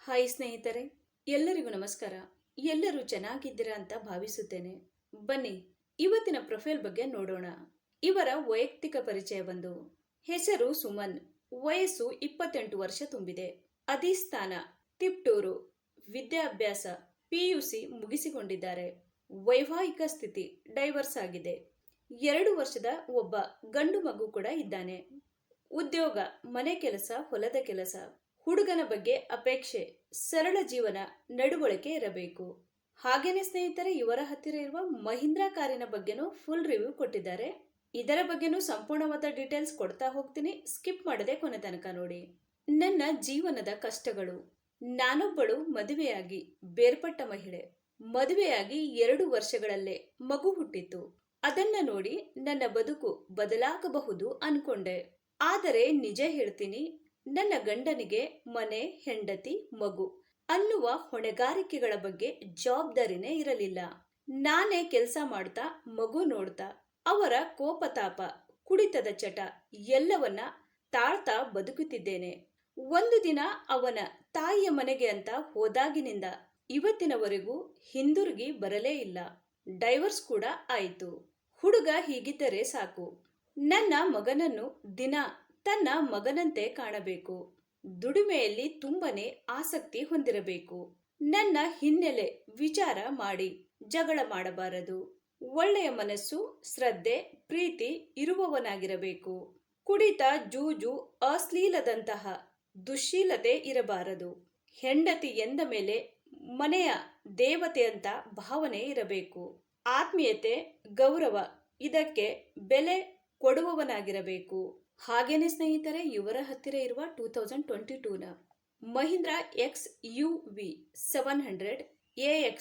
Hi ಸ್ನೇಹಿತರೆ, ಎಲ್ಲರಿಗೂ ನಮಸ್ಕಾರ. ಎಲ್ಲರೂ ಚೆನ್ನಾಗಿದ್ದೀರಾ ಅಂತ ಭಾವಿಸುತ್ತೇನೆ. ಬನ್ನಿ, ಇವತ್ತಿನ ಪ್ರೊಫೈಲ್ ಬಗ್ಗೆ ನೋಡೋಣ. ಇವರ ವೈಯಕ್ತಿಕ ಪರಿಚಯ ಬಂದು, ಹೆಸರು ಸುಮನ್, ವಯಸ್ಸು 28 ವರ್ಷ ತುಂಬಿದೆ, ಅಧಿಸ್ಥಾನ ತಿಪ್ಟೂರು, ವಿದ್ಯಾಭ್ಯಾಸ ಪಿಯುಸಿ ಮುಗಿಸಿಕೊಂಡಿದ್ದಾರೆ. ವೈವಾಹಿಕ ಸ್ಥಿತಿ ಡೈವರ್ಸ್ ಆಗಿದೆ. 2 ವರ್ಷದ ಒಬ್ಬ ಗಂಡು ಮಗು ಕೂಡ ಇದ್ದಾನೆ. ಉದ್ಯೋಗ ಮನೆ ಕೆಲಸ, ಹೊಲದ ಕೆಲಸ. ಹುಡುಗನ ಬಗ್ಗೆ ಅಪೇಕ್ಷೆ, ಸರಳ ಜೀವನ, ನಡವಳಿಕೆ ಇರಬೇಕು. ಹಾಗೇನೆ ಸ್ನೇಹಿತರೆ, ಇವರ ಹತ್ತಿರ ಇರುವ ಮಹೀಂದ್ರಾ ಕಾರಿನ ಬಗ್ಗೆನೂ ಫುಲ್ ರಿವ್ಯೂ ಕೊಟ್ಟಿದ್ದಾರೆ. ಇದರ ಬಗ್ಗೆನೂ ಸಂಪೂರ್ಣವಾದ ಡೀಟೇಲ್ಸ್ ಕೊಡ್ತಾ ಹೋಗ್ತೀನಿ, ಸ್ಕಿಪ್ ಮಾಡದೆ ಕೊನೆ ತನಕ ನೋಡಿ. ನನ್ನ ಜೀವನದ ಕಷ್ಟಗಳು. ನಾನೊಬ್ಬಳು ಮದುವೆಯಾಗಿ ಬೇರ್ಪಟ್ಟ ಮಹಿಳೆ. ಮದುವೆಯಾಗಿ 2 ವರ್ಷಗಳಲ್ಲೇ ಮಗು ಹುಟ್ಟಿತ್ತು. ಅದನ್ನ ನೋಡಿ ನನ್ನ ಬದುಕು ಬದಲಾಗಬಹುದು ಅನ್ಕೊಂಡೆ. ಆದರೆ ನಿಜ ಹೇಳ್ತೀನಿ, ನನ್ನ ಗಂಡನಿಗೆ ಮನೆ, ಹೆಂಡತಿ, ಮಗು ಅನ್ನುವ ಹೊಣೆಗಾರಿಕೆಗಳ ಬಗ್ಗೆ ಜವಾಬ್ದಾರಿನೇ ಇರಲಿಲ್ಲ. ನಾನೇ ಕೆಲಸ ಮಾಡ್ತಾ, ಮಗು ನೋಡ್ತಾ, ಅವರ ಕೋಪತಾಪ, ಕುಡಿತದ ಚಟ ಎಲ್ಲವನ್ನ ತಾಳ್ತಾ ಬದುಕುತ್ತಿದ್ದೇನೆ. ಒಂದು ದಿನ ಅವನ ತಾಯಿಯ ಮನೆಗೆ ಅಂತ ಹೋದಾಗಿನಿಂದ ಇವತ್ತಿನವರೆಗೂ ಹಿಂದಿರುಗಿ ಬರಲೇ ಇಲ್ಲ. ಡೈವರ್ಸ್ ಕೂಡ ಆಯಿತು. ಹುಡುಗ ಹೀಗಿದ್ದರೆ ಸಾಕು. ನನ್ನ ಮಗನನ್ನು ದಿನ ತನ್ನ ಮಗನಂತೆ ಕಾಣಬೇಕು. ದುಡಿಮೆಯಲ್ಲಿ ತುಂಬನೇ ಆಸಕ್ತಿ ಹೊಂದಿರಬೇಕು. ನನ್ನ ಹಿನ್ನೆಲೆ ವಿಚಾರ ಮಾಡಿ ಜಗಳ ಮಾಡಬಾರದು. ಒಳ್ಳೆಯ ಮನಸ್ಸು, ಶ್ರದ್ಧೆ, ಪ್ರೀತಿ ಇರುವವನಾಗಿರಬೇಕು. ಕುಡಿತ, ಜೂಜು, ಅಶ್ಲೀಲದಂತಹ ದುಶ್ಶೀಲತೆ ಇರಬಾರದು. ಹೆಂಡತಿ ಎಂದ ಮೇಲೆ ಮನೆಯ ದೇವತೆ ಅಂತ ಭಾವನೆ ಇರಬೇಕು. ಆತ್ಮೀಯತೆ, ಗೌರವ ಇದಕ್ಕೆ ಬೆಲೆ ಕೊಡುವವನಾಗಿರಬೇಕು. ಹಾಗೇನೆ ಸ್ನೇಹಿತರೆ, ಇವರ ಹತ್ತಿರ ಇರುವ 2022ನ Mahindra XUV 700 AX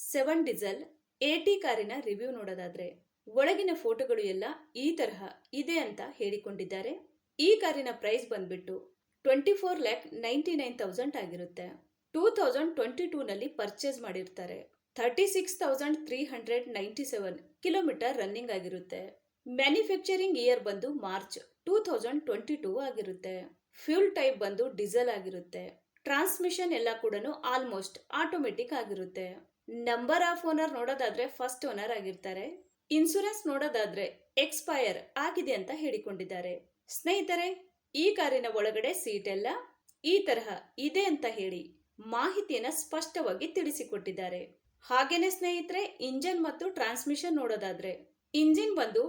7 diesel AT ಕಾರಿನ ರಿವ್ಯೂ ನೋಡೋದಾದ್ರೆ, ಒಳಗಿನ ಫೋಟೋಗಳು ಎಲ್ಲ ಈ ತರಹ ಇದೆ ಅಂತ ಹೇಳಿಕೊಂಡಿದ್ದಾರೆ. ಈ ಕಾರಿನ ಪ್ರೈಸ್ ಬಂದ್ಬಿಟ್ಟು 24,99,000 ಆಗಿರುತ್ತೆ. 2022ನಲ್ಲಿ ಪರ್ಚೇಸ್ ಮಾಡಿರ್ತಾರೆ. 36,397 ಕಿಲೋಮೀಟರ್ ರನ್ನಿಂಗ್ ಆಗಿರುತ್ತೆ. ಮ್ಯಾನುಫ್ಯಾಕ್ಚರಿಂಗ್ ಇಯರ್ ಬಂದು ಮಾರ್ಚ್ 2022 ಆಗಿರುತ್ತೆ. ಫ್ಯೂಲ್ ಟೈಪ್ ಬಂದು ಡೀಸೆಲ್ ಆಗಿರುತ್ತೆ. ಟ್ರಾನ್ಸ್ಮಿಷನ್ ಎಲ್ಲ ಕೂಡ ಆಲ್ಮೋಸ್ಟ್ ಆಟೋಮೆಟಿಕ್ ಆಗಿರುತ್ತೆ. ನಂಬರ್ ಆಫ್ ಓನರ್ ನೋಡೋದಾದ್ರೆ ಫಸ್ಟ್ ಓನರ್ ಆಗಿರ್ತಾರೆ. ಇನ್ಸೂರೆನ್ಸ್ ನೋಡೋದಾದ್ರೆ ಎಕ್ಸ್ಪೈರ್ ಆಗಿದೆ ಅಂತ ಹೇಳಿಕೊಂಡಿದ್ದಾರೆ. ಸ್ನೇಹಿತರೆ, ಈ ಕಾರಿನ ಒಳಗಡೆ ಸೀಟ್ ಎಲ್ಲ ಈ ತರಹ ಇದೆ ಅಂತ ಹೇಳಿ ಮಾಹಿತಿಯನ್ನ ಸ್ಪಷ್ಟವಾಗಿ ತಿಳಿಸಿಕೊಟ್ಟಿದ್ದಾರೆ. ಹಾಗೇನೆ ಸ್ನೇಹಿತರೆ, ಇಂಜನ್ ಮತ್ತು ಟ್ರಾನ್ಸ್ಮಿಷನ್ ನೋಡೋದಾದ್ರೆ, ಇಂಜಿನ್ ಬಂದು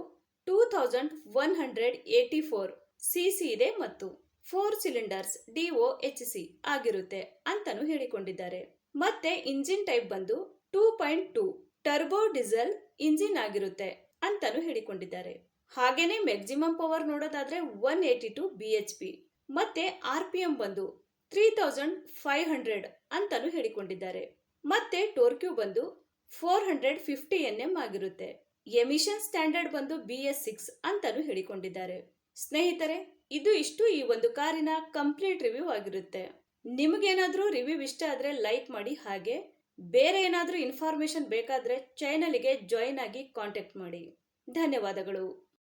2184 cc ಇದೆ ಮತ್ತು 4 ಸಿಲಿಂಡರ್ಸ್ DOHC ಆಗಿರುತ್ತೆ ಅಂತಾನು ಹೇಳಿಕೊಂಡಿದ್ದಾರೆ. ಮತ್ತೆ ಇಂಜಿನ್ ಟೈಪ್ ಬಂದು 2.2 ಟರ್ಬೋ ಡೀಸೆಲ್ ಇಂಜಿನ್ ಆಗಿರುತ್ತೆ ಅಂತಾನು ಹೇಳಿಕೊಂಡಿದ್ದಾರೆ. ಹಾಗೇನೆ ಮ್ಯಾಕ್ಸಿಮಮ್ ಪವರ್ ನೋಡೋದಾದ್ರೆ 182 BHP ಮತ್ತೆ RPM ಬಂದು 3500 ಅಂತಾನು ಹೇಳಿಕೊಂಡಿದ್ದಾರೆ. ಮತ್ತೆ ಟೋರ್ಕ್ಯೂ ಬಂದು 450 Nm ಆಗಿರುತ್ತೆ. ಎಮಿಷನ್ ಸ್ಟ್ಯಾಂಡರ್ಡ್ ಬಂದು BS6 ಅಂತಾನು ಹೇಳಿಕೊಂಡಿದ್ದಾರೆ. ಸ್ನೇಹಿತರೆ, ಇದು ಇಷ್ಟು ಈ ಒಂದು ಕಾರಿನ ಕಂಪ್ಲೀಟ್ ರಿವ್ಯೂ ಆಗಿರುತ್ತೆ. ನಿಮಗೇನಾದ್ರೂ ರಿವ್ಯೂ ಇಷ್ಟ ಆದ್ರೆ ಲೈಕ್ ಮಾಡಿ. ಹಾಗೆ ಬೇರೆ ಏನಾದ್ರೂ ಇನ್ಫಾರ್ಮೇಶನ್ ಬೇಕಾದ್ರೆ ಚಾನೆಲ್ಗೆ ಜಾಯಿನ್ ಆಗಿ ಕಾಂಟ್ಯಾಕ್ಟ್ ಮಾಡಿ. ಧನ್ಯವಾದಗಳು.